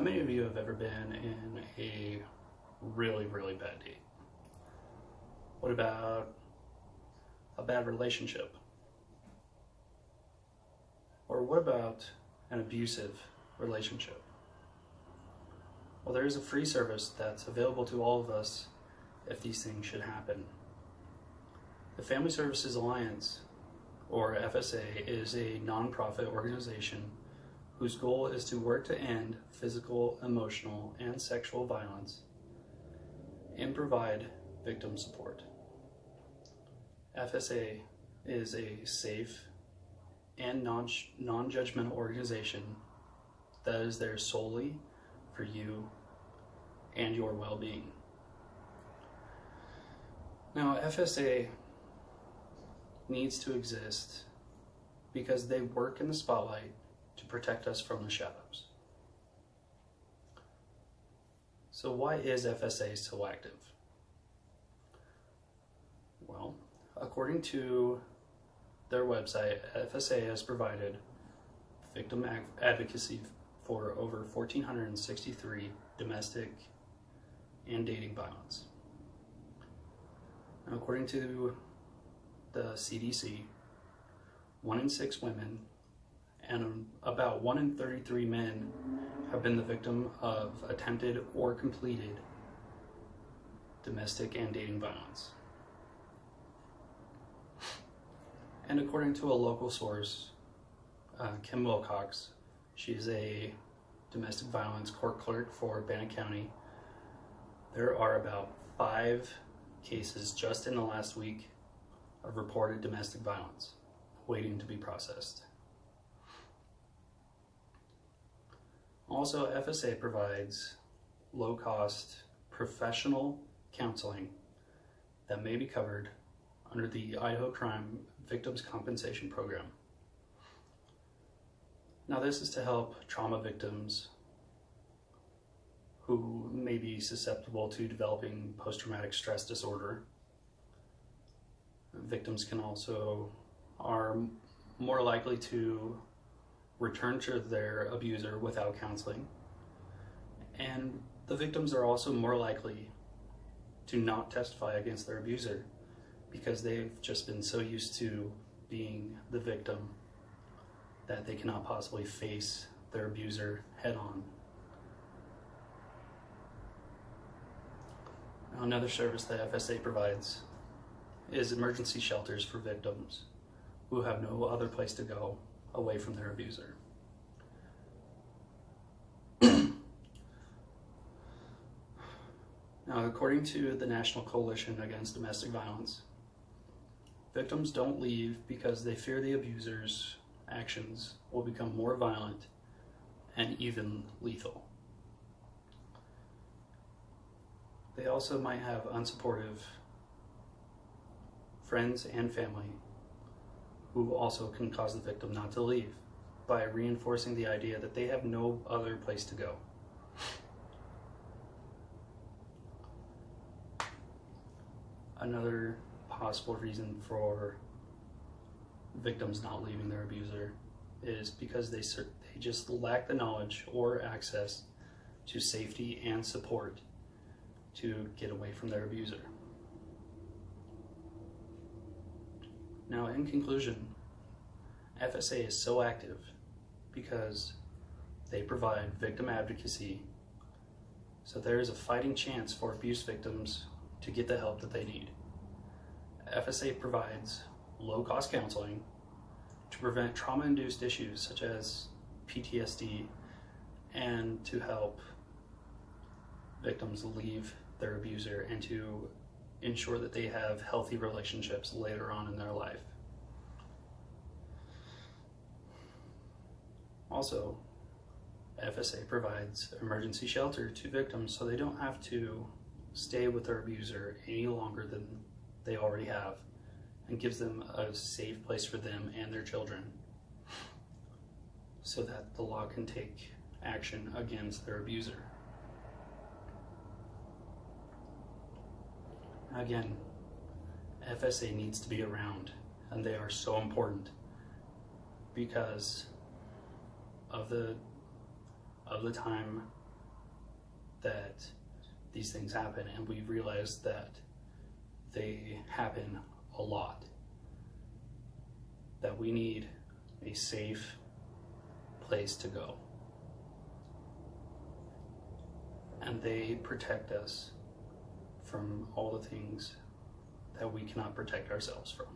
How many of you have ever been in a really, really bad date? What about a bad relationship? Or what about an abusive relationship? Well, there is a free service that's available to all of us if these things should happen. The Family Services Alliance, or FSA, is a nonprofit organization whose goal is to work to end physical, emotional, and sexual violence and provide victim support. FSA is a safe and non-judgmental organization that is there solely for you and your well-being. Now, FSA needs to exist because they work in the spotlight to protect us from the shadows. So why is FSA so active? Well, according to their website, FSA has provided victim advocacy for over 1,463 domestic and dating violence. Now, according to the CDC, 1 in 6 women and about 1 in 33 men have been the victim of attempted or completed domestic and dating violence. And according to a local source, Kim Wilcox, she is a domestic violence court clerk for Bannock County. There are about 5 cases just in the last week of reported domestic violence waiting to be processed. Also, FSA provides low-cost professional counseling that may be covered under the Idaho Crime Victims Compensation Program. Now, this is to help trauma victims who may be susceptible to developing post-traumatic stress disorder. Victims are more likely to return to their abuser without counseling. And the victims are also more likely to not testify against their abuser because they've just been so used to being the victim that they cannot possibly face their abuser head on. Now, another service that FSA provides is emergency shelters for victims who have no other place to go away from their abuser. Now, according to the National Coalition Against Domestic Violence, victims don't leave because they fear the abuser's actions will become more violent and even lethal. They also might have unsupportive friends and family who also can cause the victim not to leave by reinforcing the idea that they have no other place to go. Another possible reason for victims not leaving their abuser is because they just lack the knowledge or access to safety and support to get away from their abuser. Now, in conclusion, FSA is so active because they provide victim advocacy, so there is a fighting chance for abuse victims to get the help that they need. FSA provides low-cost counseling to prevent trauma-induced issues such as PTSD and to help victims leave their abuser and to ensure that they have healthy relationships later on in their life. Also, FSA provides emergency shelter to victims so they don't have to stay with their abuser any longer than they already have, and gives them a safe place for them and their children so that the law can take action against their abuser. Again, FSA needs to be around, and they are so important because of the time that these things happen, and we realize that they happen a lot, that we need a safe place to go. And they protect us from all the things that we cannot protect ourselves from.